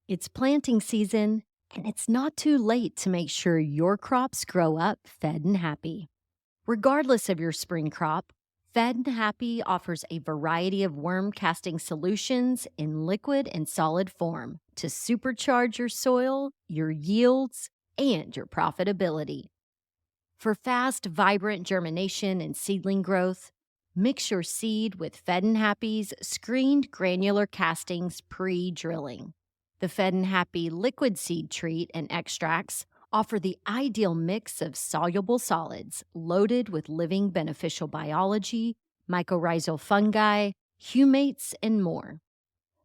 It's planting season, and it's not too late to make sure your crops grow up fed and happy. Regardless of your spring crop, Fed and Happy offers a variety of worm casting solutions in liquid and solid form to supercharge your soil, your yields, and your profitability. For fast, vibrant germination and seedling growth, mix your seed with Fed and Happy's screened granular castings pre-drilling. The Fed and Happy liquid seed treat and extracts offer the ideal mix of soluble solids loaded with living beneficial biology, mycorrhizal fungi, humates, and more.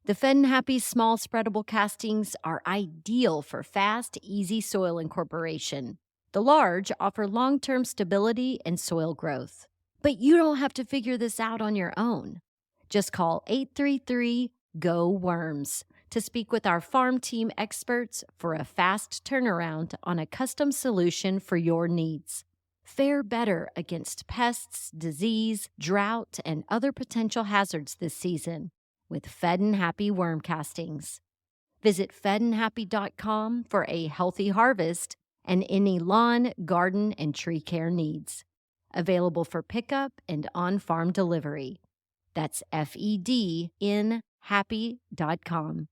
The Fed and Happy small spreadable castings are ideal for fast, easy soil incorporation. The large offer long-term stability and soil growth. But you don't have to figure this out on your own. Just call 833-GO-WORMS to speak with our farm team experts for a fast turnaround on a custom solution for your needs. Fare better against pests, disease, drought, and other potential hazards this season with Fed and Happy worm castings. Visit fedandhappy.com for a healthy harvest and any lawn, garden, and tree care needs. Available for pickup and on-farm delivery. That's FEDNhappy.com.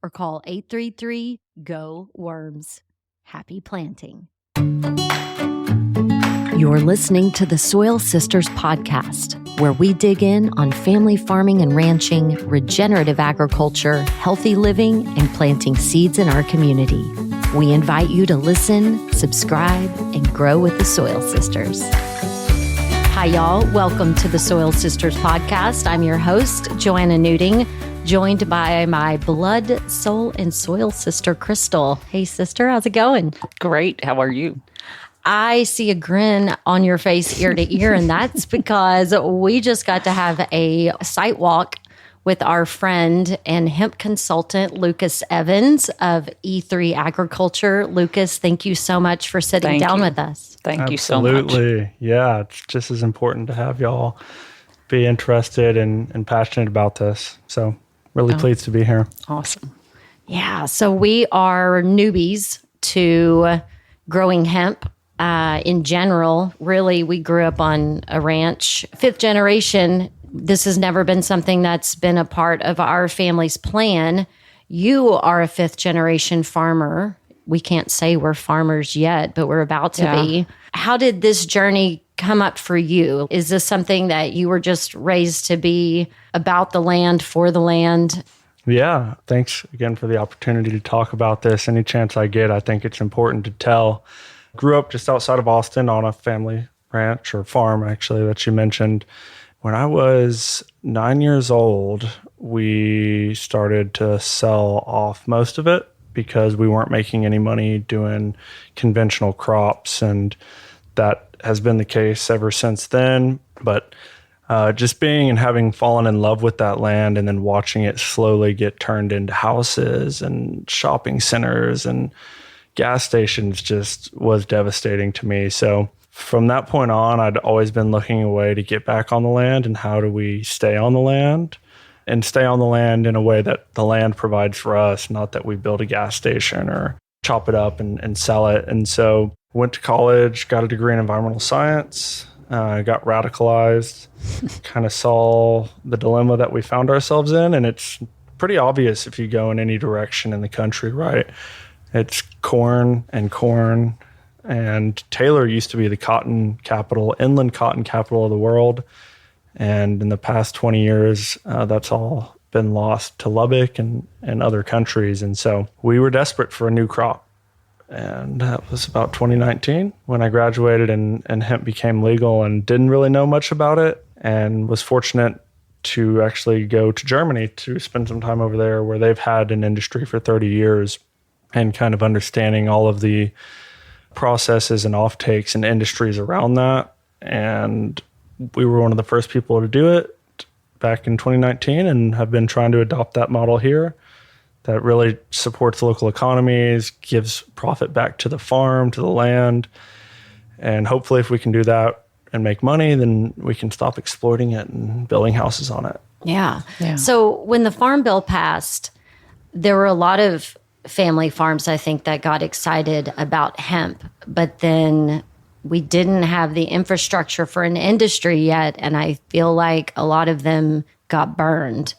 Or call 833-GO-WORMS. Happy planting. You're listening to the Soil Sisters podcast, where we dig in on family farming and ranching, regenerative agriculture, healthy living, and planting seeds in our community. We invite you to listen, subscribe, and grow with the Soil Sisters. Hi, y'all. Welcome to the Soil Sisters podcast. I'm your host, Joanna Newting, joined by my blood, soul, and soil sister, Crystal. Hey, sister, how's it going? Great. How are you? I see a grin on your face ear to ear, and that's because we just got to have a site walk with our friend and hemp consultant, Lucas Evans of E3 Agriculture. Lucas, thank you so much for sitting down with us. Thank you so much. Absolutely. Yeah, it's just as important to have y'all be interested and passionate about this. So really pleased to be here. Awesome. Yeah, so we are newbies to growing hemp. In general, really, we grew up on a ranch. Fifth generation, this has never been something that's been a part of our family's plan. You are a fifth generation farmer. We can't say we're farmers yet, but we're about to be. How did this journey come up for you? Is this something that you were just raised to be about the land, for the land? Yeah. Thanks again for the opportunity to talk about this. Any chance I get, I think it's important to tell. Grew up just outside of Austin on a family ranch or farm, actually, that you mentioned. When I was 9 years old, we started to sell off most of it because we weren't making any money doing conventional crops. And that has been the case ever since then. But just being and having fallen in love with that land and then watching it slowly get turned into houses and shopping centers and gas stations just was devastating to me. So from that point on, I'd always been looking a way to get back on the land and how do we stay on the land and stay on the land in a way that the land provides for us, not that we build a gas station or chop it up and sell it. And so went to college, got a degree in environmental science, got radicalized, kind of saw the dilemma that we found ourselves in. And it's pretty obvious if you go in any direction in the country, right? It's corn. And Taylor used to be the cotton capital, inland cotton capital of the world. And in the past 20 years, that's all been lost to Lubbock and other countries. And so we were desperate for a new crop. And that was about 2019 when I graduated and hemp became legal and didn't really know much about it and was fortunate to actually go to Germany to spend some time over there where they've had an industry for 30 years and kind of understanding all of the processes and offtakes and industries around that. And we were one of the first people to do it back in 2019 and have been trying to adopt that model here that really supports local economies, gives profit back to the farm, to the land. And hopefully if we can do that and make money, then we can stop exploiting it and building houses on it. Yeah. So when the Farm Bill passed, there were a lot of family farms, I think, that got excited about hemp, but then we didn't have the infrastructure for an industry yet. And I feel like a lot of them got burned.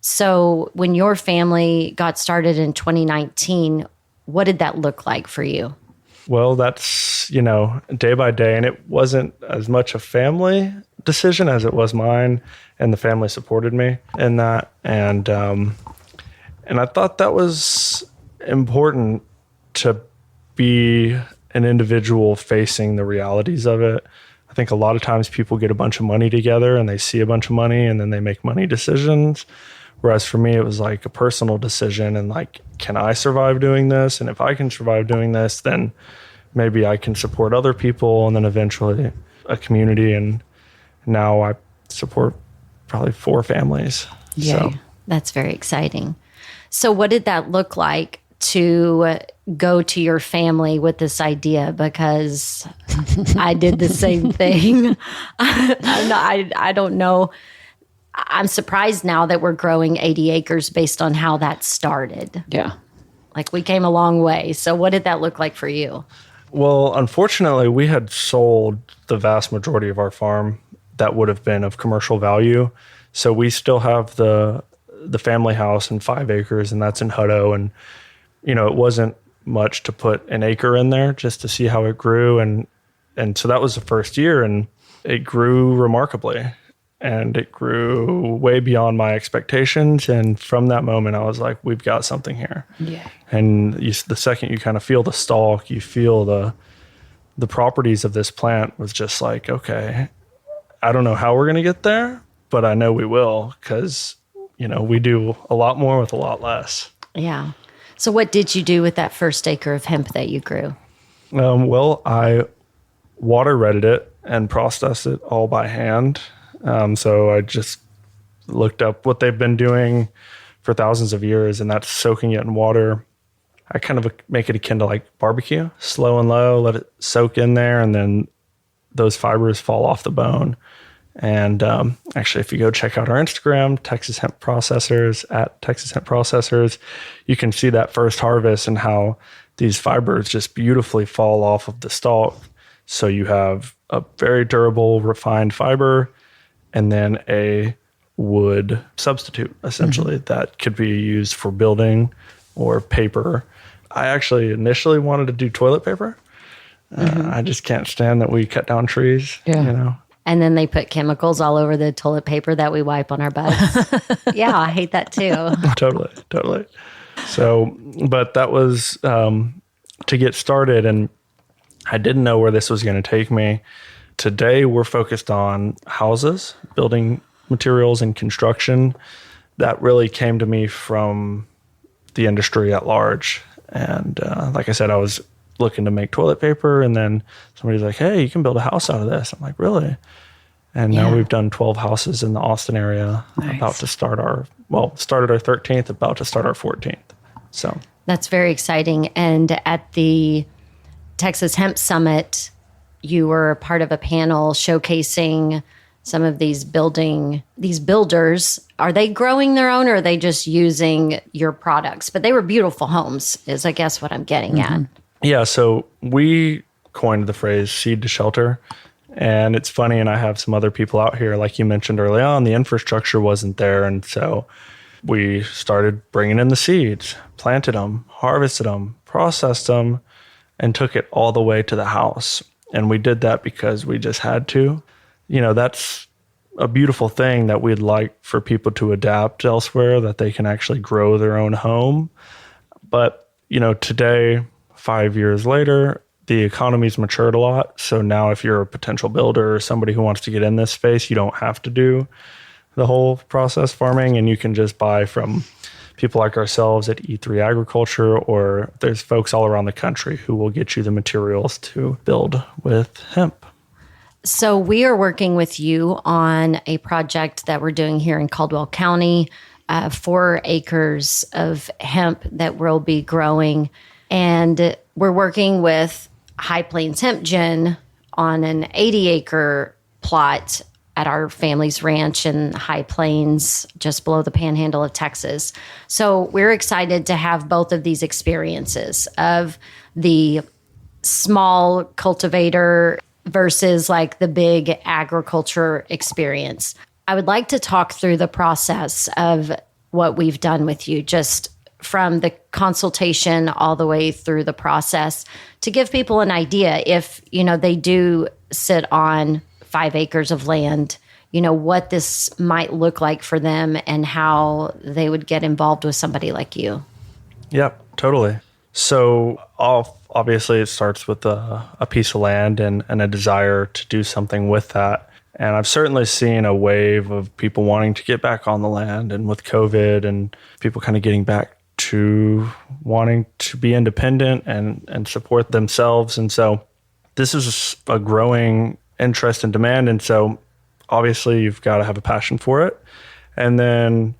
So when your family got started in 2019, what did that look like for you? Well, that's, day by day. And it wasn't as much a family decision as it was mine. And the family supported me in that. And I thought that was important to be an individual facing the realities of it. I think a lot of times people get a bunch of money together and they see a bunch of money and then they make money decisions. Whereas for me, it was like a personal decision and like, can I survive doing this? And if I can survive doing this, then maybe I can support other people and then eventually a community. And now I support probably 4 families. Yay. So that's very exciting. So what did that look like to go to your family with this idea? Because I did the same thing. I don't know. I'm surprised now that we're growing 80 acres based on how that started. Yeah. Like we came a long way. So what did that look like for you? Well, unfortunately, we had sold the vast majority of our farm that would have been of commercial value. So we still have the family house and 5 acres, and that's in Hutto. And, it wasn't much to put an acre in there just to see how it grew. And so that was the first year, and it grew remarkably. And it grew way beyond my expectations. And from that moment, I was like, we've got something here. Yeah. And the second you kind of feel the stalk, you feel the properties of this plant was just like, okay, I don't know how we're going to get there, but I know we will because, we do a lot more with a lot less. Yeah. So what did you do with that first acre of hemp that you grew? Well, I water redded it and processed it all by hand. So I just looked up what they've been doing for thousands of years, and that's soaking it in water. I kind of make it akin to like barbecue, slow and low, let it soak in there, and then those fibers fall off the bone. And actually, if you go check out our Instagram, Texas Hemp Processors, at Texas Hemp Processors, you can see that first harvest and how these fibers just beautifully fall off of the stalk. So you have a very durable, refined fiber, and then a wood substitute, essentially, that could be used for building or paper. I actually initially wanted to do toilet paper. I just can't stand that we cut down trees, And then they put chemicals all over the toilet paper that we wipe on our butts. Yeah, I hate that too. Totally. So, but that was to get started, and I didn't know where this was going to take me. Today, we're focused on houses, building materials, and construction. That really came to me from the industry at large. And like I said, I was looking to make toilet paper, and then somebody's like, hey, you can build a house out of this. I'm like, really? And now we've done 12 houses in the Austin area. Nice. About to started our 13th, about to start our 14th. So that's very exciting. And at the Texas Hemp Summit, you were part of a panel showcasing some of these builders. Are they growing their own, or are they just using your products? But they were beautiful homes, is I guess what I'm getting at. Yeah, so we coined the phrase seed to shelter. And it's funny, and I have some other people out here, like you mentioned early on, the infrastructure wasn't there. And so we started bringing in the seeds, planted them, harvested them, processed them, and took it all the way to the house. And we did that because we just had to. That's a beautiful thing that we'd like for people to adapt elsewhere, that they can actually grow their own home. But, today, 5 years later, the economy's matured a lot. So now if you're a potential builder or somebody who wants to get in this space, you don't have to do the whole process farming, and you can just buy from people like ourselves at E3 Agriculture, or there's folks all around the country who will get you the materials to build with hemp. So we are working with you on a project that we're doing here in Caldwell County, 4 acres of hemp that we'll be growing. And we're working with High Plains Hemp Gen on an 80-acre plot at our family's ranch in High Plains, just below the panhandle of Texas. So we're excited to have both of these experiences of the small cultivator versus like the big agriculture experience. I would like to talk through the process of what we've done with you, just from the consultation all the way through the process, to give people an idea if, they do sit on 5 acres of land, what this might look like for them and how they would get involved with somebody like you. Yep, totally. So obviously it starts with a piece of land and a desire to do something with that. And I've certainly seen a wave of people wanting to get back on the land, and with COVID and people kind of getting back to wanting to be independent and support themselves. And so this is a growing interest and demand. And so obviously you've got to have a passion for it. And then,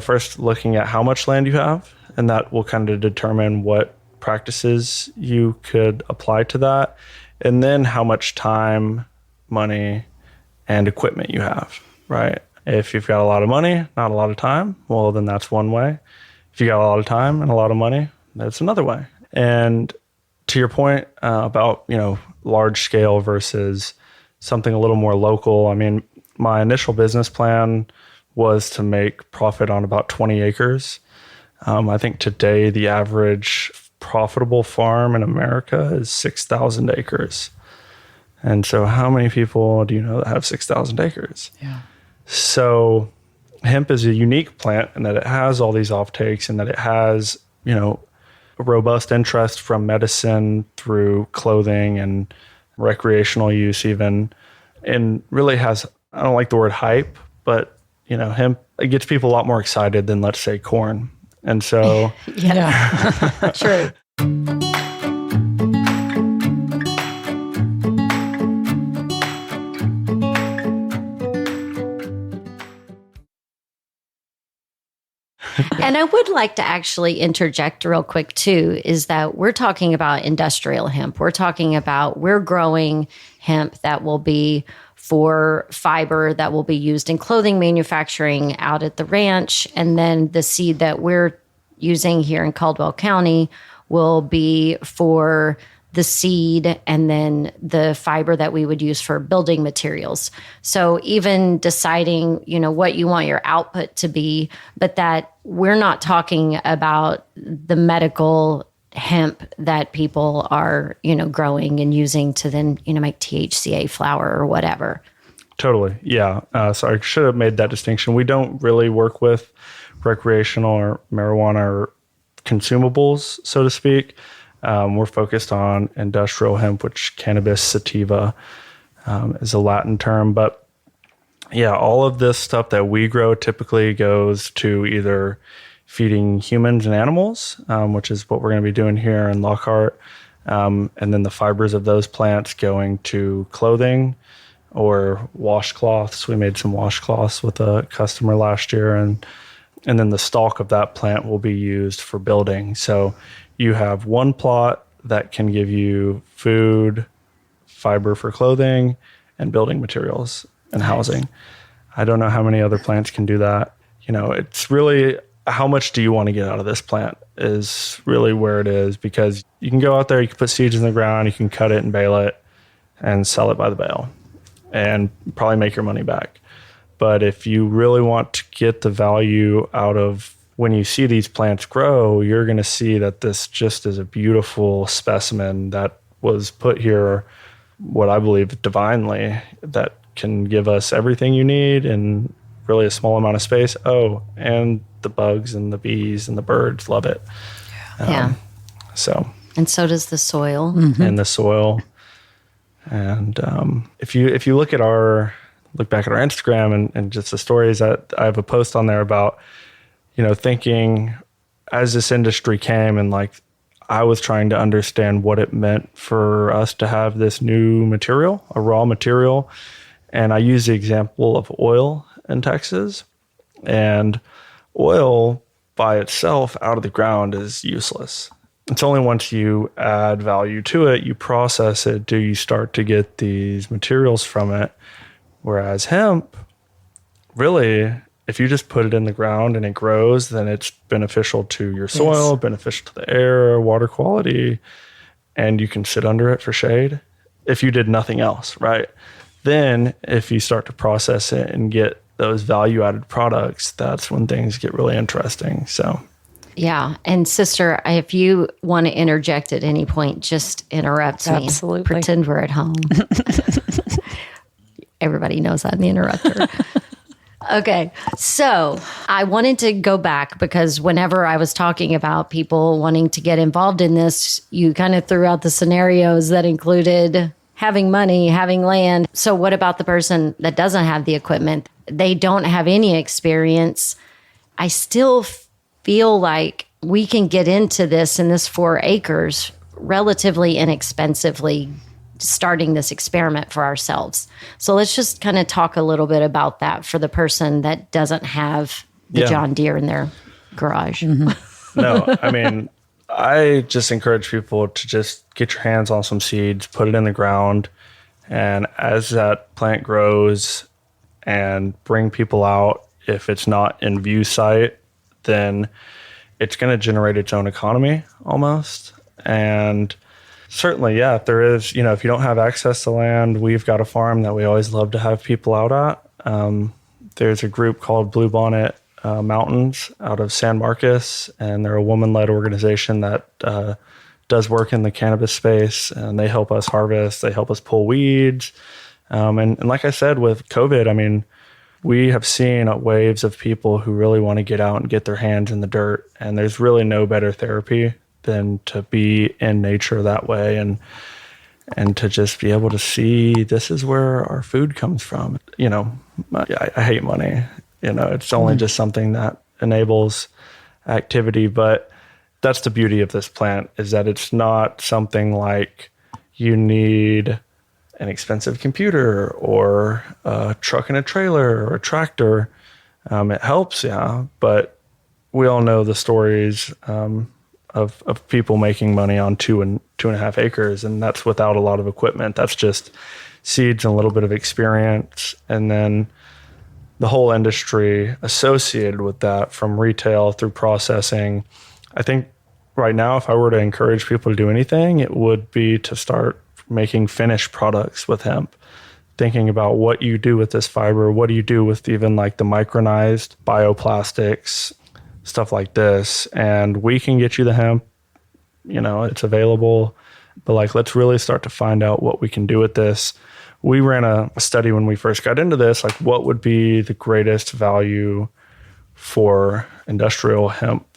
first looking at how much land you have, and that will kind of determine what practices you could apply to that. And then how much time, money, and equipment you have, right? If you've got a lot of money, not a lot of time, well, then that's one way. If you got a lot of time and a lot of money, that's another way. And to your point about, large scale versus something a little more local, I mean, my initial business plan was to make profit on about 20 acres. I think today the average profitable farm in America is 6,000 acres. And so how many people do you know that have 6,000 acres? Yeah. So hemp is a unique plant in that it has all these offtakes and that it has, a robust interest from medicine through clothing and recreational use even, and really has, I don't like the word hype, but, hemp, it gets people a lot more excited than, let's say, corn. And so... yeah. True. And I would like to actually interject real quick too, is that we're talking about industrial hemp. We're growing hemp that will be for fiber that will be used in clothing manufacturing out at the ranch. And then the seed that we're using here in Caldwell County will be for the seed and then the fiber that we would use for building materials. So even deciding, what you want your output to be, but that we're not talking about the medical hemp that people are, growing and using to then, make THCA flower or whatever. Totally. Yeah. So I should have made that distinction. We don't really work with recreational or marijuana or consumables, so to speak. We're focused on industrial hemp, which cannabis sativa is a Latin term. But yeah, all of this stuff that we grow typically goes to either feeding humans and animals, which is what we're going to be doing here in Lockhart. And then the fibers of those plants going to clothing or washcloths. We made some washcloths with a customer last year. And then the stalk of that plant will be used for building. So you have one plot that can give you food, fiber for clothing, and building materials and housing. I don't know how many other plants can do that. It's really how much do you want to get out of this plant is really where it is, because you can go out there, you can put seeds in the ground, you can cut it and bale it and sell it by the bale and probably make your money back. But if you really want to get the value out of when you see these plants grow, you're going to see that this just is a beautiful specimen that was put here, what I believe divinely, that can give us everything you need in really a small amount of space. Oh, and the bugs and the bees and the birds love it. Yeah. And so does the soil. Mm-hmm. And the soil. And if you look back at our Instagram and just the stories, that I have a post on there about, thinking as this industry came and I was trying to understand what it meant for us to have this new material, a raw material. And I use the example of oil in Texas. And oil by itself out of the ground is useless. It's only once you add value to it, you process it, do you start to get these materials from it Whereas hemp, really, if you just put it in the ground and it grows, then it's beneficial to your soil, beneficial to the air, water quality, and you can sit under it for shade if you did nothing else, right? Then if you start to process it and get those value-added products, that's when things get really interesting. So yeah. And sister, if you want to interject at any point, just interrupt me. Absolutely. Pretend we're at home. Everybody knows I'm the interrupter. Okay. So I wanted to go back because whenever I was talking about people wanting to get involved in this, you kind of threw out the scenarios that included having money, having land. So what about the person that doesn't have the equipment? They don't have any experience. I still feel like we can get into this in this 4 acres relatively inexpensively, starting this experiment for ourselves. So let's just kind of talk a little bit about that for the person that doesn't have the John Deere in their garage. No, I mean, I just encourage people to just get your hands on some seeds, put it in the ground, and as that plant grows and bring people out, if it's not in view sight, then it's going to generate its own economy almost. And certainly, yeah, if there is, if you don't have access to land, we've got a farm that we always love to have people out at. There's a group called Bluebonnet Mountains out of San Marcos, and they're a woman-led organization that does work in the cannabis space, and they help us harvest, they help us pull weeds. And like I said, with COVID, I mean, we have seen waves of people who really want to get out and get their hands in the dirt, and there's really no better therapy than to be in nature that way and to just be able to see this is where our food comes from. I hate money. It's only just something that enables activity, but that's the beauty of this plant, is that it's not something like you need an expensive computer or a truck and a trailer or a tractor. It helps, yeah, but we all know the stories of people making money on 2.5 acres, and that's without a lot of equipment. That's just seeds and a little bit of experience, and then the whole industry associated with that, from retail through processing. I think right now, if I were to encourage people to do anything, it would be to start making finished products with hemp, thinking about what you do with this fiber, what do you do with even like the micronized bioplastics, stuff like this. And we can get you the hemp, it's available, but like, let's really start to find out what we can do with this. We ran a study when we first got into this, like what would be the greatest value for industrial hemp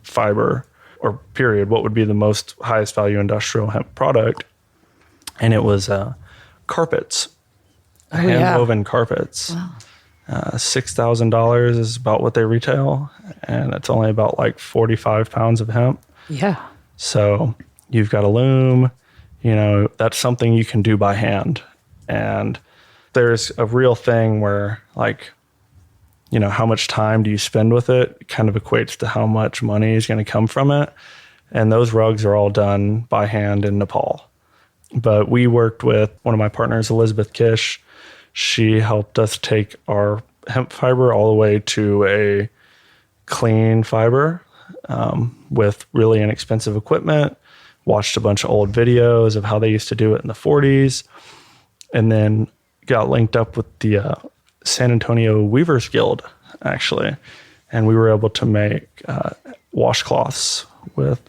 fiber, or period, what would be the most highest value industrial hemp product? And it was carpets, hand-woven carpets. Wow. $6,000 is about what they retail, and it's only about like 45 pounds of hemp. Yeah. So you've got a loom, that's something you can do by hand. And there's a real thing where like, how much time do you spend with it kind of equates to how much money is going to come from it. And those rugs are all done by hand in Nepal. But we worked with one of my partners, Elizabeth Kish. She helped us take our hemp fiber all the way to a clean fiber with really inexpensive equipment, watched a bunch of old videos of how they used to do it in the 40s, and then got linked up with the San Antonio Weavers Guild, actually. And we were able to make washcloths with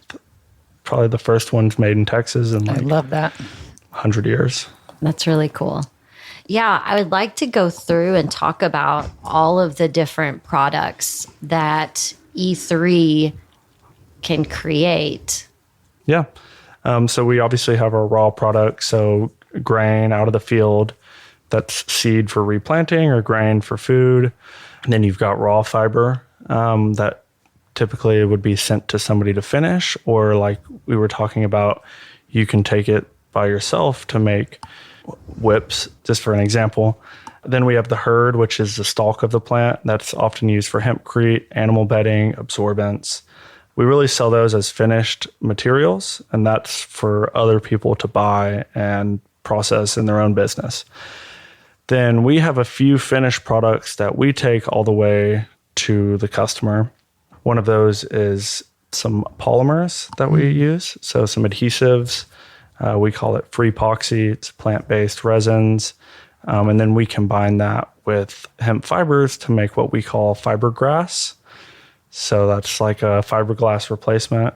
probably the first ones made in Texas in I like love that. 100 years. That's really cool. Yeah, I would like to go through and talk about all of the different products that E3 can create. Yeah. So we obviously have our raw products. So grain out of the field, that's seed for replanting or grain for food. And then you've got raw fiber that typically would be sent to somebody to finish, or like we were talking about, you can take it by yourself to make whips, just for an example. Then we have the hurd, which is the stalk of the plant. That's often used for hempcrete, animal bedding, absorbents. We really sell those as finished materials, and that's for other people to buy and process in their own business. Then we have a few finished products that we take all the way to the customer. One of those is some polymers that we use. So some adhesives, we call it free epoxy. It's plant-based resins. And then we combine that with hemp fibers to make what we call fiberglass. So that's like a fiberglass replacement.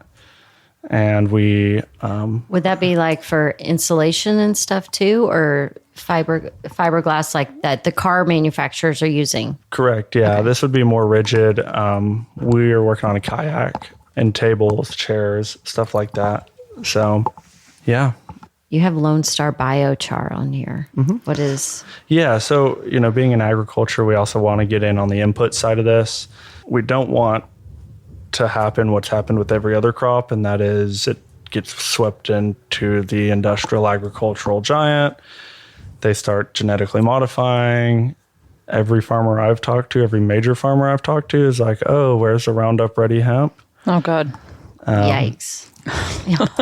And we... Would that be like for insulation and stuff too, or fiberglass like that the car manufacturers are using? Correct, yeah. Okay. This would be more rigid. We are working on a kayak and tables, chairs, stuff like that. So, yeah. You have Lone Star Biochar on here. Mm-hmm. What is... Yeah, so, being in agriculture, we also want to get in on the input side of this. We don't want to happen what's happened with every other crop, and that is it gets swept into the industrial agricultural giant. They start genetically modifying. Every farmer I've talked to, every major farmer I've talked to is like, oh, where's the Roundup Ready hemp? Oh, God. Yikes.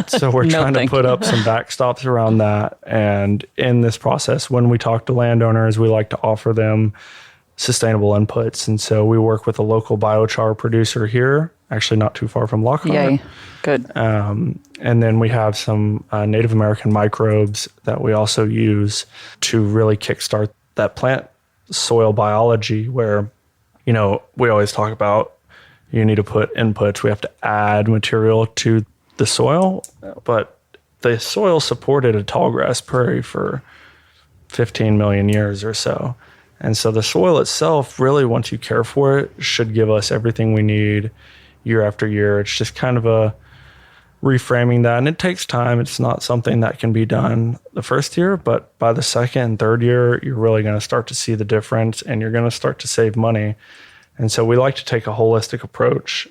So we're trying to put up some backstops around that. And in this process, when we talk to landowners, we like to offer them sustainable inputs. And so we work with a local biochar producer here, actually not too far from Lockhart. Yay. Good. And then we have some Native American microbes that we also use to really kickstart that plant soil biology where, we always talk about you need to put inputs. We have to add material to the soil, but the soil supported a tall grass prairie for 15 million years or so. And so the soil itself, really, once you care for it, should give us everything we need year after year. It's just kind of a reframing that. And it takes time. It's not something that can be done the first year, but by the second and third year, you're really going to start to see the difference and you're going to start to save money. And so we like to take a holistic approach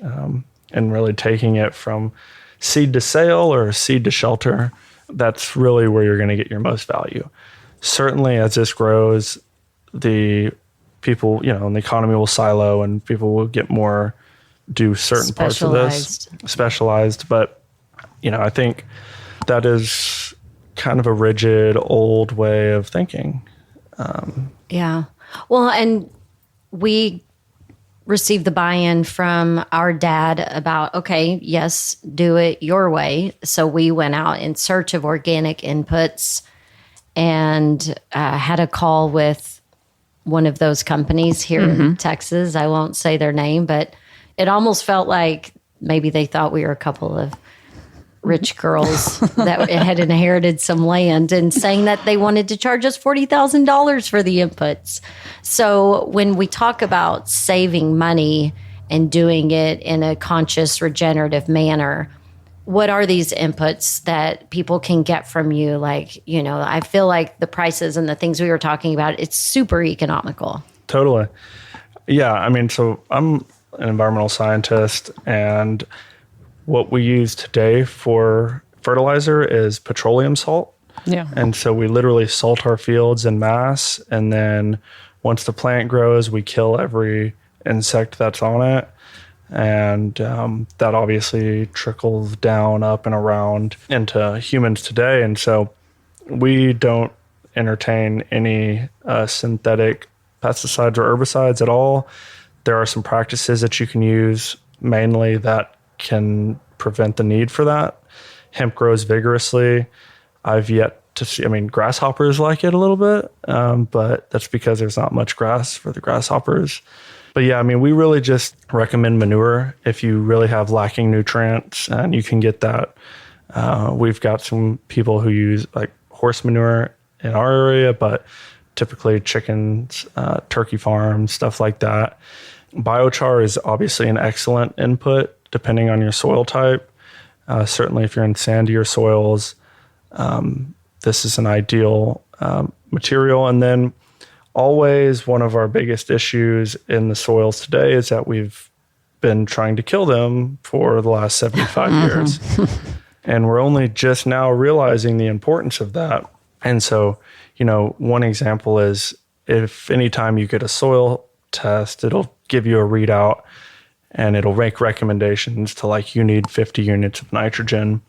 and really taking it from seed to sale or seed to shelter. That's really where you're going to get your most value. Certainly, as this grows, the people, and the economy will silo and people will get more, do certain parts of this specialized. But, I think that is kind of a rigid, old way of thinking. Yeah. Well, and we received the buy-in from our dad about, okay, yes, do it your way. So we went out in search of organic inputs and had a call with one of those companies here in Texas. I won't say their name, but it almost felt like maybe they thought we were a couple of rich girls that had inherited some land and saying that they wanted to charge us $40,000 for the inputs. So when we talk about saving money and doing it in a conscious, regenerative manner, what are these inputs that people can get from you? Like, I feel like the prices and the things we were talking about, it's super economical. Totally. Yeah. So I'm an environmental scientist, and what we use today for fertilizer is petroleum salt. Yeah. And so we literally salt our fields in mass. And then once the plant grows, we kill every insect that's on it. And that obviously trickles down up and around into humans today. And so we don't entertain any synthetic pesticides or herbicides at all. There are some practices that you can use mainly that can prevent the need for that. Hemp grows vigorously. I've yet to see, grasshoppers like it a little bit, but that's because there's not much grass for the grasshoppers. But yeah, we really just recommend manure if you really have lacking nutrients, and you can get that. We've got some people who use like horse manure in our area, but typically chickens, turkey farms, stuff like that. Biochar is obviously an excellent input depending on your soil type. Certainly if you're in sandier soils, this is an ideal material. And then always one of our biggest issues in the soils today is that we've been trying to kill them for the last 75 years. And we're only just now realizing the importance of that. And so, one example is if anytime you get a soil test, it'll give you a readout and it'll make recommendations to like, you need 50 units of nitrogen.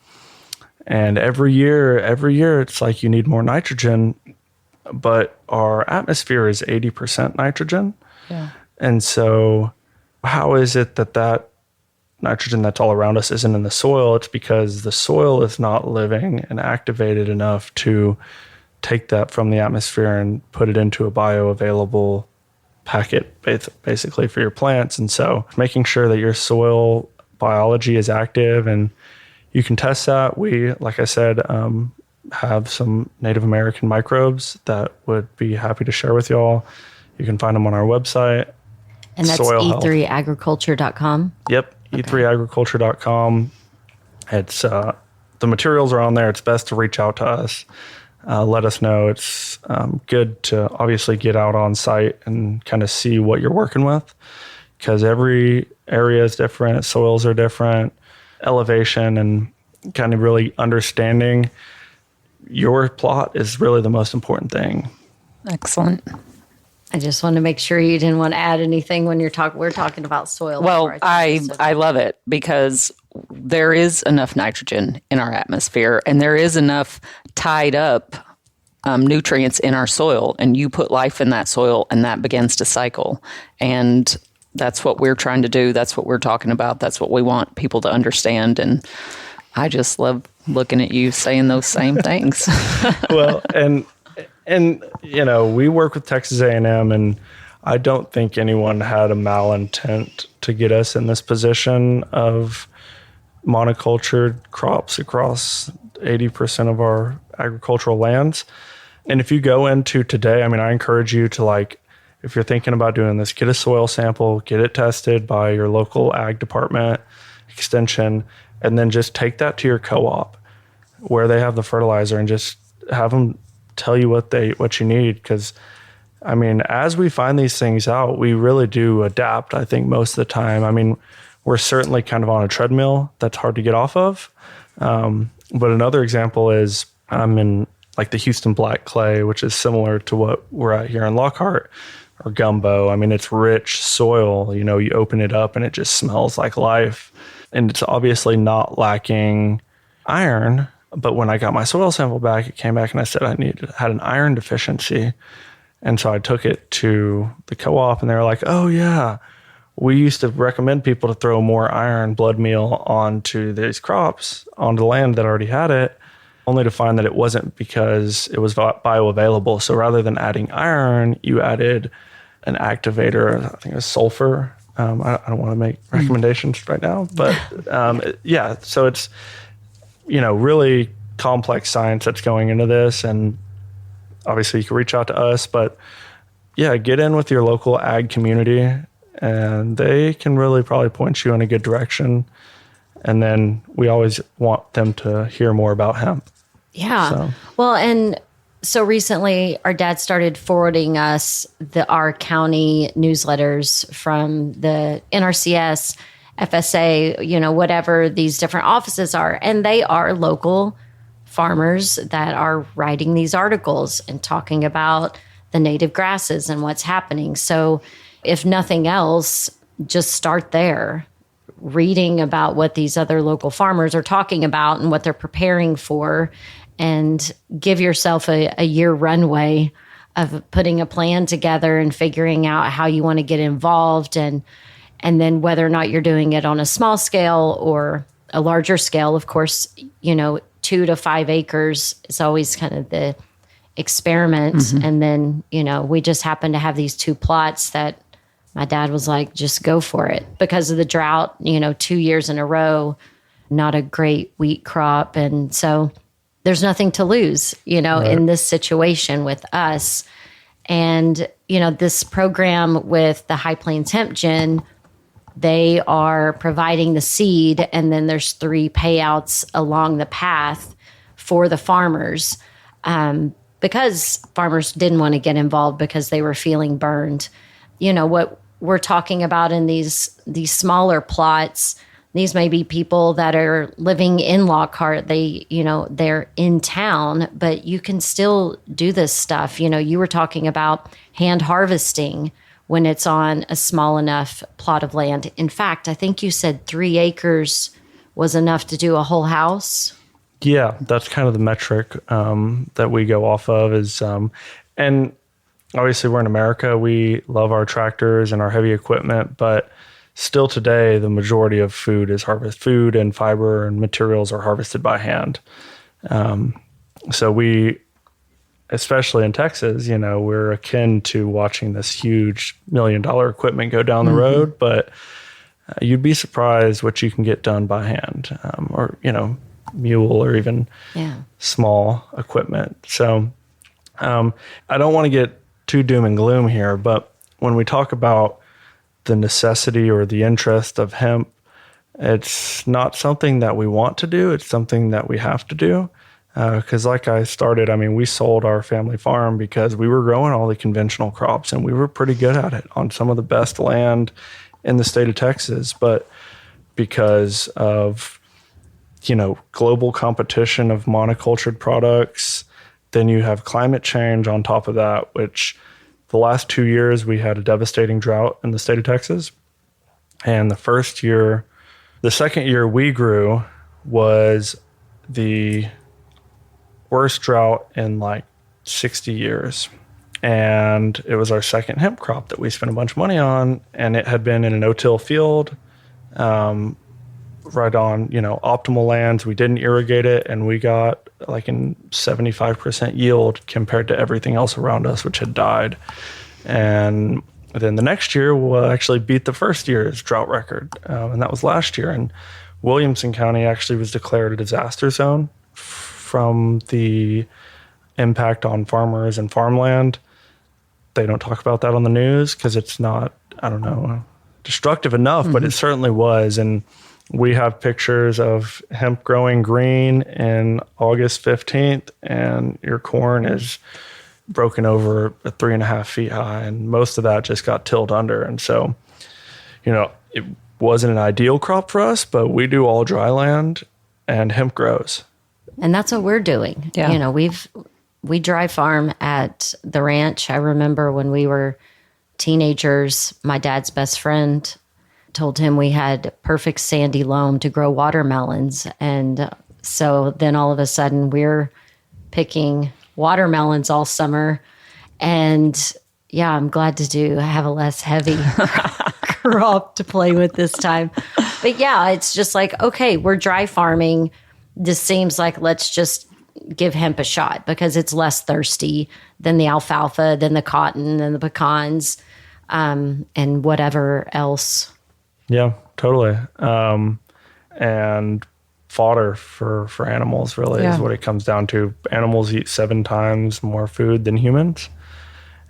And every year, it's like you need more nitrogen. but our atmosphere is 80% nitrogen. Yeah. And so how is it that that nitrogen that's all around us isn't in the soil? It's because the soil is not living and activated enough to take that from the atmosphere and put it into a bioavailable packet, basically, for your plants. And so making sure that your soil biology is active, and you can test that. We, like I said, have some Native American microbes that would be happy to share with y'all. You can find them on our website. And that's e3agriculture.com? Yep, e3agriculture.com. It's the materials are on there. It's best to reach out to us. Let us know. It's good to obviously get out on site and kind of see what you're working with, because every area is different. Soils are different, elevation, and kind of really understanding your plot is really the most important thing. Excellent. I just want to make sure you didn't want to add anything when we're talking about soil. Well, I love it because there is enough nitrogen in our atmosphere, and there is enough tied up nutrients in our soil, and you put life in that soil, and that begins to cycle. And that's what we're trying to do. That's what we're talking about. That's what we want people to understand. And I just love looking at you saying those same things. Well, and you know, we work with Texas A&M, and I don't think anyone had a malintent to get us in this position of monocultured crops across 80% of our agricultural lands. And if you go into today, I mean, I encourage you to, like, if you're thinking about doing this, get a soil sample, get it tested by your local ag department, extension, and then just take that to your co-op where they have the fertilizer and just have them tell you what you need. Because, I mean, as we find these things out, we really do adapt, I think, most of the time. I mean, we're certainly kind of on a treadmill that's hard to get off of. But another example is I'm in like the Houston black clay, which is similar to what we're at here in Lockhart, or gumbo. I mean, it's rich soil. You know, you open it up and it just smells like life. And it's obviously not lacking iron. But when I got my soil sample back, it came back and I said had an iron deficiency. And so I took it to the co-op, and they were like, oh yeah, we used to recommend people to throw more iron blood meal onto these crops, onto the land that already had it, only to find that it wasn't because it was bioavailable. So rather than adding iron, you added an activator, I think it was sulfur. I don't want to make recommendations right now, but yeah, so it's, you know, really complex science that's going into this. And obviously you can reach out to us, but yeah, get in with your local ag community, and they can really probably point you in a good direction. And then we always want them to hear more about hemp. Yeah. So. Well, and so recently our dad started forwarding us our county newsletters from the NRCS, FSA, you know, whatever these different offices are. And they are local farmers that are writing these articles and talking about the native grasses and what's happening. So if nothing else, just start there, reading about what these other local farmers are talking about and what they're preparing for, and give yourself a year runway of putting a plan together and figuring out how you want to get involved, and then whether or not you're doing it on a small scale or a larger scale. Of course, you know, 2 to 5 acres is always kind of the experiment. Mm-hmm. And then, you know, we just happened to have these 2 plots that my dad was like, just go for it because of the drought, you know, 2 years in a row, not a great wheat crop. And so there's nothing to lose, you know, right, in this situation with us. And, you know, this program with the High Plains Hemp Gen, they are providing the seed, and then there's 3 payouts along the path for the farmers, because farmers didn't want to get involved because they were feeling burned. You know, what we're talking about in these smaller plots, these may be people that are living in Lockhart. They, you know, they're in town, but you can still do this stuff. You know, you were talking about hand harvesting when it's on a small enough plot of land. In fact, I think you said 3 acres was enough to do a whole house. Yeah, that's kind of the metric that we go off of is, And obviously we're in America. We love our tractors and our heavy equipment, but still today, the majority of food and fiber and materials are harvested by hand. So we, especially in Texas, we're akin to watching this huge $1 million equipment go down the road, but you'd be surprised what you can get done by hand, or, mule or even small equipment. So I don't want to get too doom and gloom here, but when we talk about the necessity or the interest of hemp, it's not something that we want to do. It's something that we have to do. Because like I started, we sold our family farm because we were growing all the conventional crops and we were pretty good at it on some of the best land in the state of Texas. But because of, global competition of monocultured products, then you have climate change on top of that, which the last 2 years we had a devastating drought in the state of Texas. And the second year we grew was the worst drought in like 60 years. And it was our second hemp crop that we spent a bunch of money on. And it had been in a no-till field, right on, optimal lands. We didn't irrigate it. And we got like in 75% yield compared to everything else around us, which had died. And then the next year we'll actually beat the first year's drought record. And that was last year. And Williamson County actually was declared a disaster zone from the impact on farmers and farmland. They don't talk about that on the news because it's not, destructive enough, but it certainly was. And we have pictures of hemp growing green in August 15th, and your corn is broken over at 3.5 feet high, and most of that just got tilled under. And so, it wasn't an ideal crop for us, but we do all dry land and hemp grows. And that's what we're doing. Yeah. We dry farm at the ranch. I remember when we were teenagers, my dad's best friend told him we had perfect sandy loam to grow watermelons. And so then all of a sudden we're picking watermelons all summer. And I'm glad to have a less heavy crop to play with this time. But it's just like, okay, we're dry farming. This seems like let's just give hemp a shot because it's less thirsty than the alfalfa, than the cotton, and the pecans, and whatever else. Yeah, totally. And fodder for animals really is what it comes down to. Animals eat 7 times more food than humans.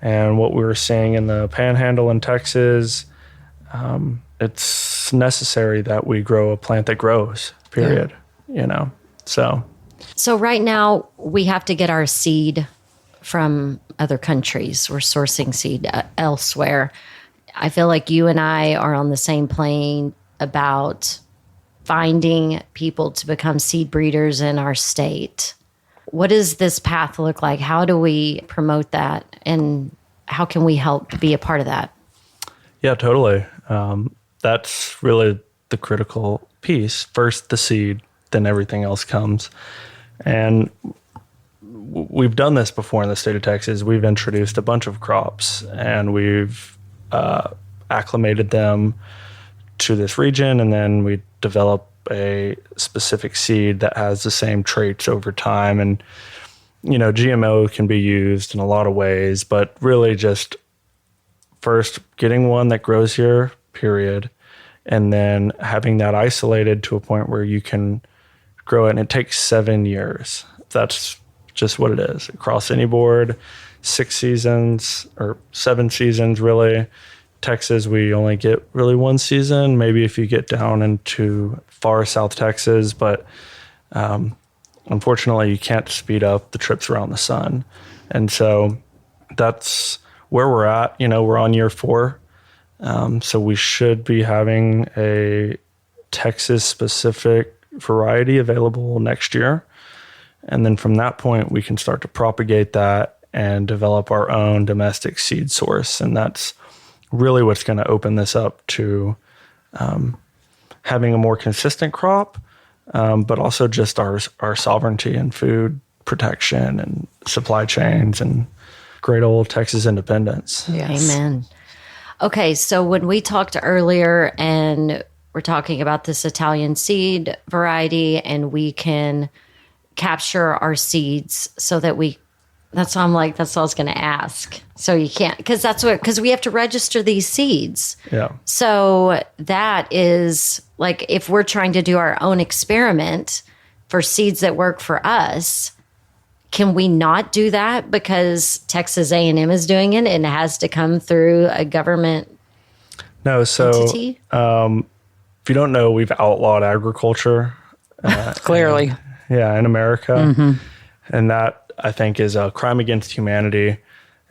And what we were seeing in the Panhandle in Texas, it's necessary that we grow a plant that grows, period. So right now we have to get our seed from other countries. We're sourcing seed elsewhere. I feel like you and I are on the same plane about finding people to become seed breeders in our state. What does this path look like? How do we promote that? And how can we help be a part of that? Yeah, totally. That's really the critical piece. First, the seed, then everything else comes. And we've done this before in the state of Texas. We've introduced a bunch of crops and we've acclimated them to this region, and then we develop a specific seed that has the same traits over time. And GMO can be used in a lot of ways, but really just first getting one that grows here, period, and then having that isolated to a point where you can grow it. And it takes 7 years. That's just what it is across any board. 6 seasons or 7 seasons, really. Texas, we only get really 1 season, maybe if you get down into far South Texas, but unfortunately you can't speed up the trips around the sun. And so that's where we're at. We're on year 4. So we should be having a Texas-specific variety available next year. And then from that point, we can start to propagate that and develop our own domestic seed source. And that's really what's going to open this up to having a more consistent crop, but also just our sovereignty and food protection and supply chains and great old Texas independence. Yes. Amen. Okay, so when we talked earlier and we're talking about this Italian seed variety, and we can capture our seeds so that that's what I'm like, that's what I was going to ask. So you can't, because we have to register these seeds. Yeah. So that is like, if we're trying to do our own experiment for seeds that work for us, can we not do that because Texas A&M is doing it and it has to come through a government entity? If you don't know, we've outlawed agriculture. Clearly. In America. And that, I think, is a crime against humanity.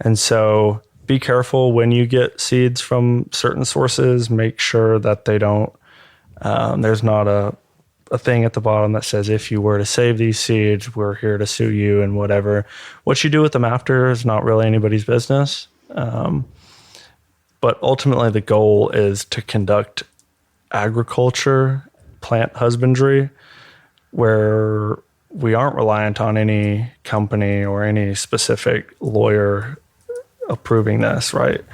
And so be careful when you get seeds from certain sources. Make sure that they don't, there's not a thing at the bottom that says, if you were to save these seeds, we're here to sue you and whatever. What you do with them after is not really anybody's business. But ultimately, the goal is to conduct agriculture, plant husbandry, where we aren't reliant on any company or any specific lawyer approving this, right?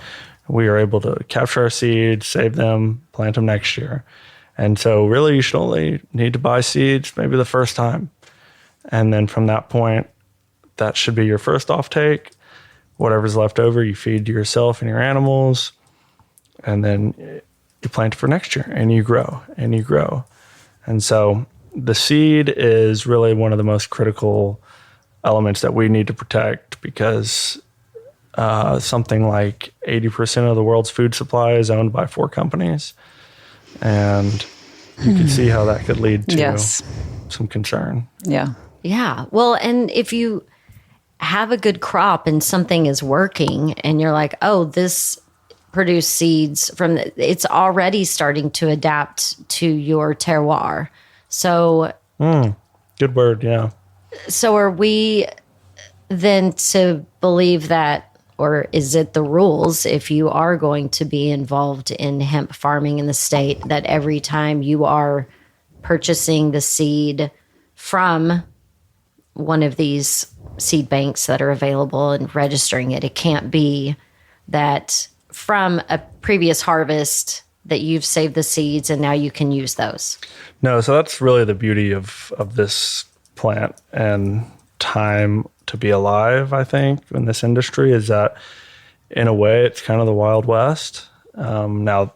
We are able to capture our seeds, save them, plant them next year. And so really you should only need to buy seeds maybe the first time. And then from that point, that should be your first offtake. Whatever's left over, you feed to yourself and your animals. And then you plant it for next year, and you grow and you grow. And so the seed is really one of the most critical elements that we need to protect, because something like 80% of the world's food supply is owned by 4 companies. And you can see how that could lead to some concern. Yeah. Yeah. Well, and if you have a good crop and something is working and you're like, oh, this produced seeds from it's already starting to adapt to your terroir. So good word. Yeah. So are we then to believe that, or is it the rules, if you are going to be involved in hemp farming in the state, that every time you are purchasing the seed from one of these seed banks that are available and registering it, it can't be that from a previous harvest that you've saved the seeds and now you can use those? No, so that's really the beauty of this plant and time to be alive, I think, in this industry, is that in a way it's kind of the Wild West. Now,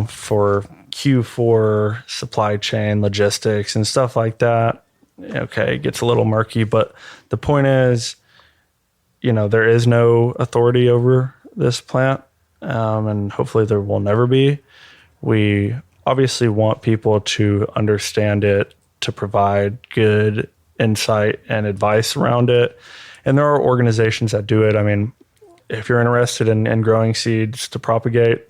for Q4 supply chain logistics and stuff like that, okay, it gets a little murky, but the point is, there is no authority over this plant, and hopefully there will never be. We obviously want people to understand it, to provide good insight and advice around it. And there are organizations that do it. I mean, if you're interested in growing seeds to propagate,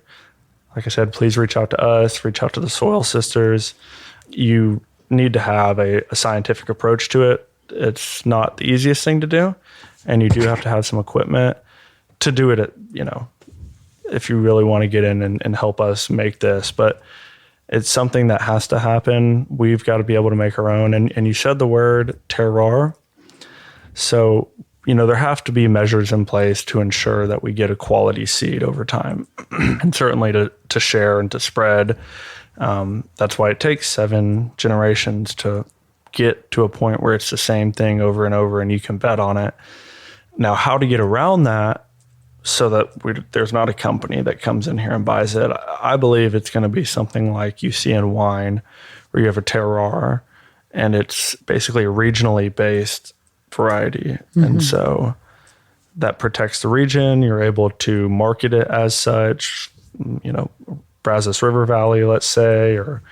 like I said, please reach out to us, reach out to the Soil Sisters. You need to have a scientific approach to it. It's not the easiest thing to do, and you do have to have some equipment to do it, if you really want to get in and help us make this. But it's something that has to happen. We've got to be able to make our own. And you said the word terroir. So, there have to be measures in place to ensure that we get a quality seed over time, and certainly to share and to spread. That's why it takes 7 generations to get to a point where it's the same thing over and over and you can bet on it. Now, how to get around that so that there's not a company that comes in here and buys it, I believe it's going to be something like you see in wine, where you have a terroir and it's basically a regionally based variety. Mm-hmm. And so that protects the region. You're able to market it as such, Brazos River Valley, let's say, or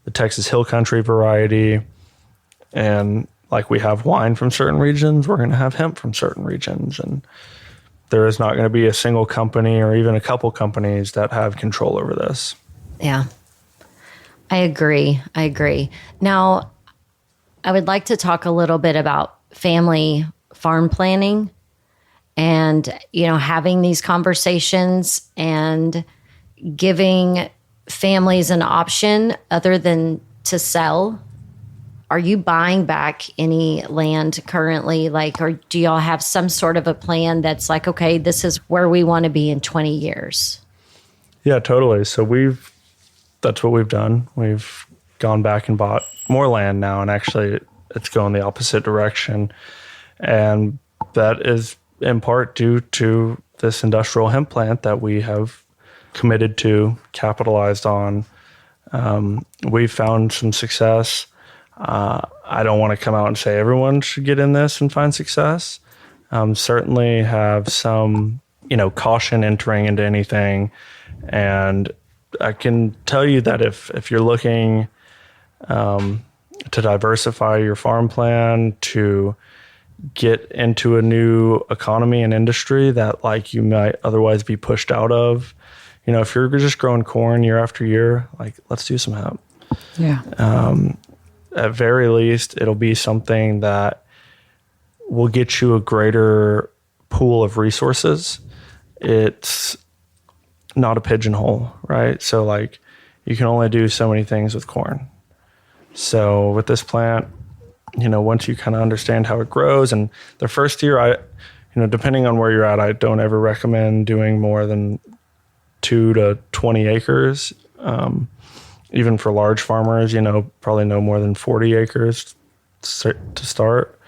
the Texas Hill Country variety. And like we have wine from certain regions, we're going to have hemp from certain regions. And there is not going to be a single company or even a couple companies that have control over this. Yeah, I agree. Now, I would like to talk a little bit about family farm planning and, having these conversations and giving families an option other than to sell Are you buying back any land currently? Like, or do y'all have some sort of a plan that's like, okay, this is where we want to be in 20 years? Yeah, totally. So that's what we've done. We've gone back and bought more land now, and actually it's going the opposite direction. And that is in part due to this industrial hemp plant that we have committed to, capitalized on. We've found some success. I don't want to come out and say everyone should get in this and find success. Certainly have some, caution entering into anything. And I can tell you that if you're looking to diversify your farm plan, to get into a new economy and industry that like you might otherwise be pushed out of, if you're just growing corn year after year, like let's do some hemp. Yeah. At very least, it'll be something that will get you a greater pool of resources. It's not a pigeonhole, right? So like you can only do so many things with corn. So with this plant, once you kind of understand how it grows, and the first year, depending on where you're at, I don't ever recommend doing more than 2 to 20 acres. Even for large farmers, probably no more than 40 acres to start.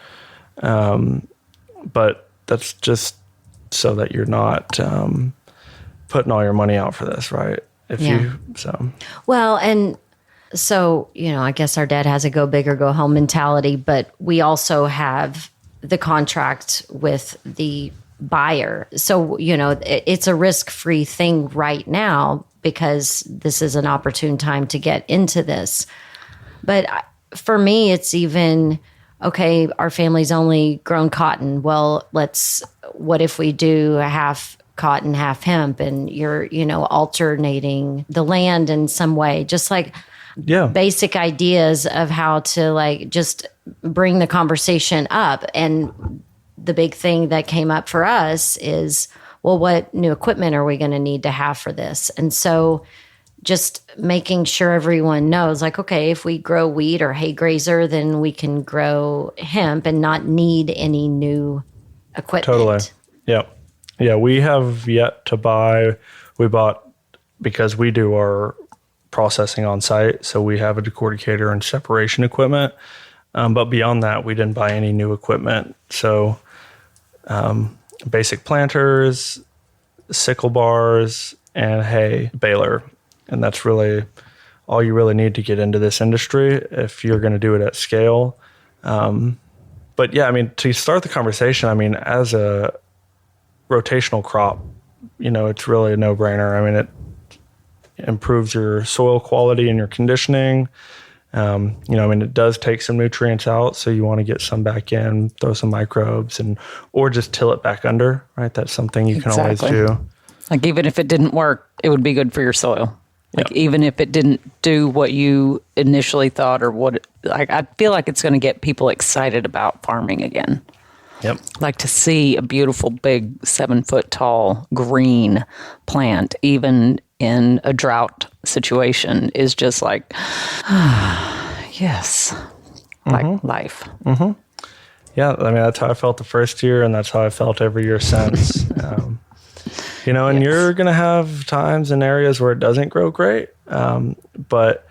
But that's just so that you're not putting all your money out for this, right? Well, and so, I guess our dad has a go big or go home mentality, but we also have the contract with the buyer. So, it's a risk-free thing right now because this is an opportune time to get into this. But for me, it's even, okay, our family's only grown cotton. Well, what if we do half cotton, half hemp, and you're, alternating the land in some way, just like basic ideas of how to like just bring the conversation up. And the big thing that came up for us is, well, what new equipment are we going to need to have for this? And so just making sure everyone knows, like, okay, if we grow wheat or hay grazer, then we can grow hemp and not need any new equipment. Totally. Yeah. Yeah. We have yet to buy, we bought, because we do our processing on site. So we have a decorticator and separation equipment. But beyond that, we didn't buy any new equipment. So basic planters, sickle bars, and hay baler. And that's really all you really need to get into this industry if you're going to do it at scale. But yeah, to start the conversation, as a rotational crop, it's really a no-brainer. It improves your soil quality and your conditioning. It does take some nutrients out, so you want to get some back in, throw some microbes, or just till it back under, right? That's something you can always do. Like even if it didn't work, it would be good for your soil. Like even if it didn't do what you initially thought, or I feel like it's going to get people excited about farming again. Yep. Like to see a beautiful, big 7-foot tall green plant, even in a drought situation, is just like, yes, like life. Mm-hmm. Yeah, that's how I felt the first year, and that's how I felt every year since. And you're going to have times in areas where it doesn't grow great, but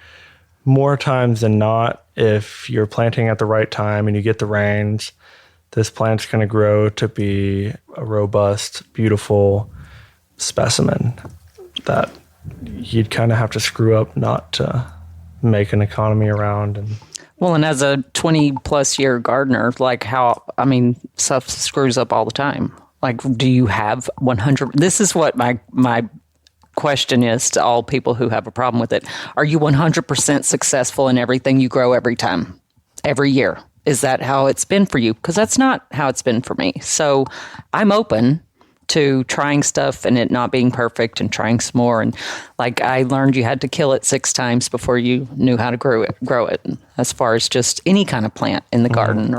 more times than not, if you're planting at the right time and you get the rains, this plant's going to grow to be a robust, beautiful specimen that you'd kind of have to screw up not to make an economy around. And as a 20 plus year gardener, stuff screws up all the time. Like, do you have 100? This is what my question is to all people who have a problem with it. Are you 100% successful in everything you grow every time, every year? Is that how it's been for you? Because that's not how it's been for me. So I'm open to trying stuff and it not being perfect and trying some more. And like I learned you had to kill it 6 times before you knew how to grow it as far as just any kind of plant in the garden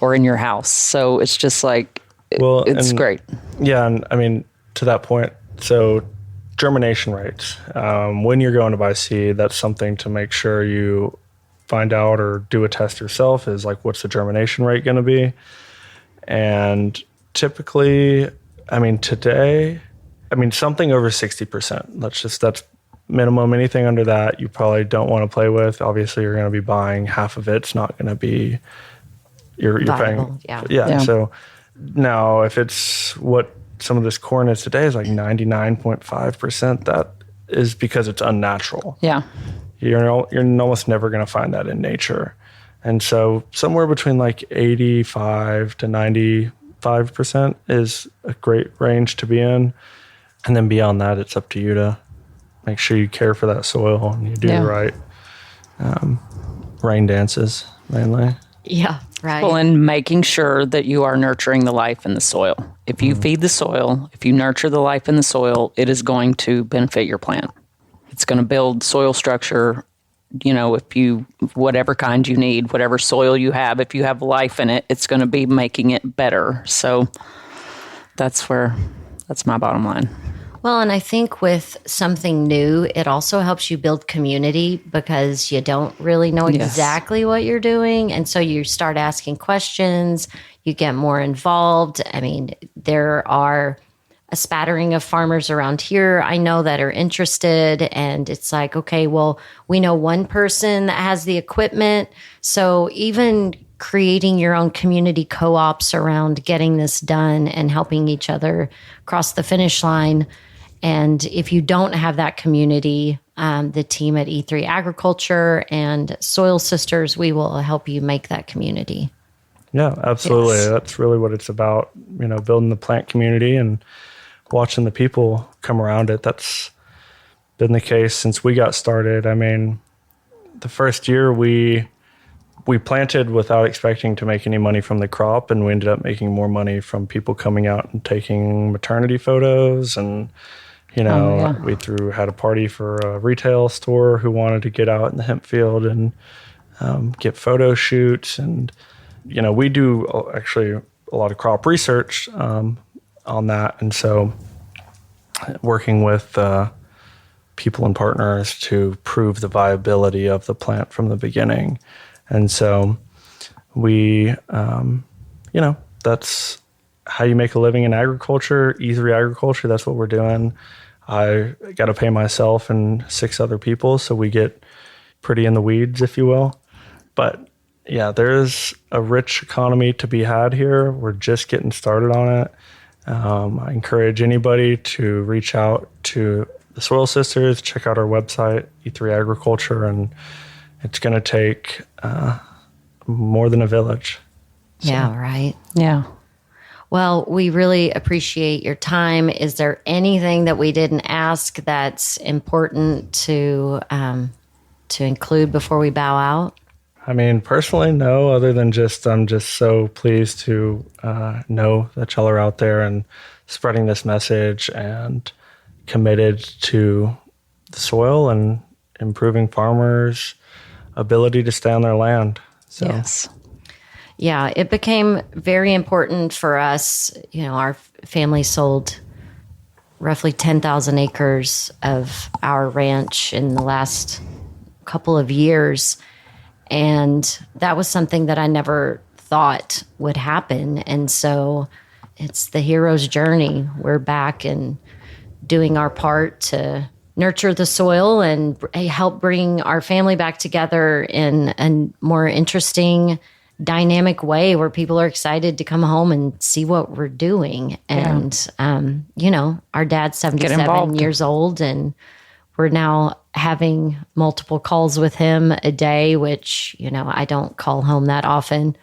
or in your house. So it's just like, it's great. Yeah. And to that point, so germination rates, when you're going to buy seed, that's something to make sure you find out or do a test yourself is like, what's the germination rate going to be? And typically, today, something over 60%. That's minimum. Anything under that, you probably don't want to play with. Obviously, you're going to be buying half of it. It's not going to be, you're Viable, paying. yeah. So now if it's what some of this corn is today is like 99.5%, that is because it's unnatural. Yeah. You're almost never going to find that in nature. And so somewhere between like 85 to 95% is a great range to be in. And then beyond that, it's up to you to make sure you care for that soil and you do the right rain dances mainly. Yeah, right. Well, and making sure that you are nurturing the life in the soil. If you feed the soil, if you nurture the life in the soil, it is going to benefit your plant. It's going to build soil structure, if you, whatever kind you need, whatever soil you have, if you have life in it, it's going to be making it better. So that's my bottom line. Well, and I think with something new, it also helps you build community because you don't really know exactly what you're doing. And so you start asking questions, you get more involved. There are a spattering of farmers around here I know that are interested. And it's like, okay, well, we know one person that has the equipment. So even creating your own community co-ops around getting this done and helping each other cross the finish line. And if you don't have that community, the team at E3 Agriculture and Soil Sisters, we will help you make that community. Yeah, absolutely. Yes. That's really what it's about, building the plant community and watching the people come around it. That's been the case since we got started. The first year we planted without expecting to make any money from the crop, and we ended up making more money from people coming out and taking maternity photos. And we had a party for a retail store who wanted to get out in the hemp field and get photo shoots. And we do actually a lot of crop research on that, and so working with people and partners to prove the viability of the plant from the beginning. And so we, that's how you make a living in agriculture, E3 Agriculture. That's what we're doing. I got to pay myself and 6 other people, so we get pretty in the weeds, if you will. But yeah, there's a rich economy to be had here. We're just getting started on it. I encourage anybody to reach out to the Soil Sisters, check out our website, E3 Agriculture, and it's going to take more than a village. So. Yeah, right. Yeah. Well, we really appreciate your time. Is there anything that we didn't ask that's important to include before we bow out? Personally, no, other than I'm just so pleased to know that y'all are out there and spreading this message and committed to the soil and improving farmers' ability to stay on their land. So. Yes. Yeah, it became very important for us. Our family sold roughly 10,000 acres of our ranch in the last couple of years. And that was something that I never thought would happen. And so it's the hero's journey. We're back and doing our part to nurture the soil and help bring our family back together in a more interesting, dynamic way where people are excited to come home and see what we're doing. And, our dad's 77 years old, and we're now having multiple calls with him a day, which, I don't call home that often.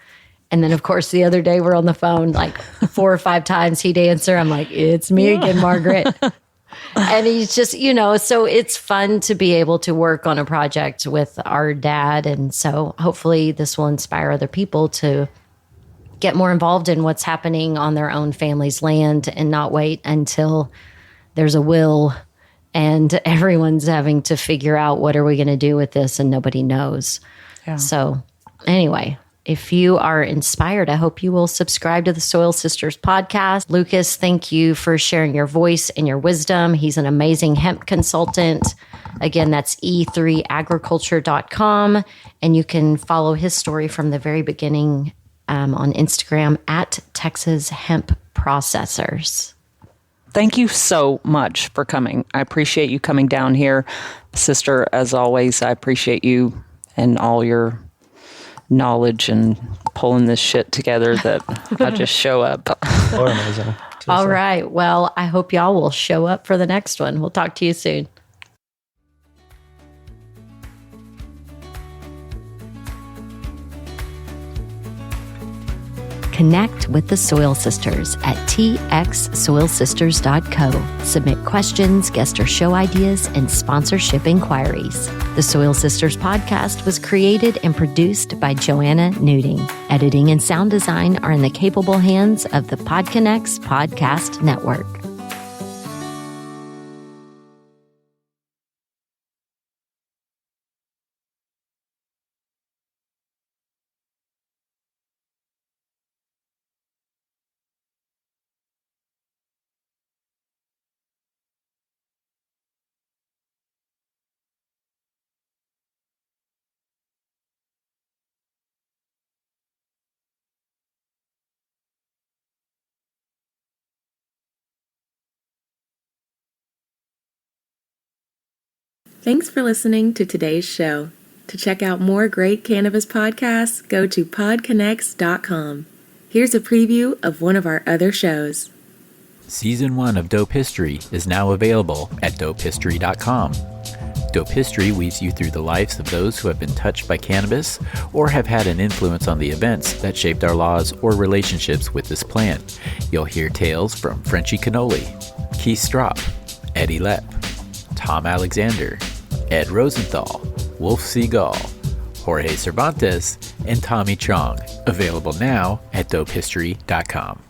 And then, of course, the other day we're on the phone like 4 or 5 times. He'd answer. I'm like, it's me again, Margaret. And he's just, so it's fun to be able to work on a project with our dad. And so hopefully this will inspire other people to get more involved in what's happening on their own family's land and not wait until there's a will and everyone's having to figure out what are we going to do with this and nobody knows. Yeah. So anyway, If you are inspired, I hope you will subscribe to the Soil Sisters podcast. Lucas, thank you for sharing your voice and your wisdom. He's an amazing hemp consultant. Again, that's e3agriculture.com. And you can follow his story from the very beginning on Instagram at Texas Hemp Processors. Thank you so much for coming. I appreciate you coming down here. Sister, as always, I appreciate you and all your knowledge and pulling this shit together that I just show up. Oh, amazing. All right. Well, I hope y'all will show up for the next one. We'll talk to you soon. Connect with the Soil Sisters at txsoilsisters.co. Submit questions, guest or show ideas, and sponsorship inquiries. The Soil Sisters podcast was created and produced by Joanna Nuding. Editing and sound design are in the capable hands of the PodConnects Podcast Network. Thanks for listening to today's show. To check out more great cannabis podcasts, go to podconnects.com. Here's a preview of one of our other shows. Season 1 of Dope History is now available at dopehistory.com. Dope History weaves you through the lives of those who have been touched by cannabis or have had an influence on the events that shaped our laws or relationships with this plant. You'll hear tales from Frenchie Cannoli, Keith Strop, Eddie Lepp, Tom Alexander, Ed Rosenthal, Wolf Seagal, Jorge Cervantes, and Tommy Chong. Available now at dopehistory.com.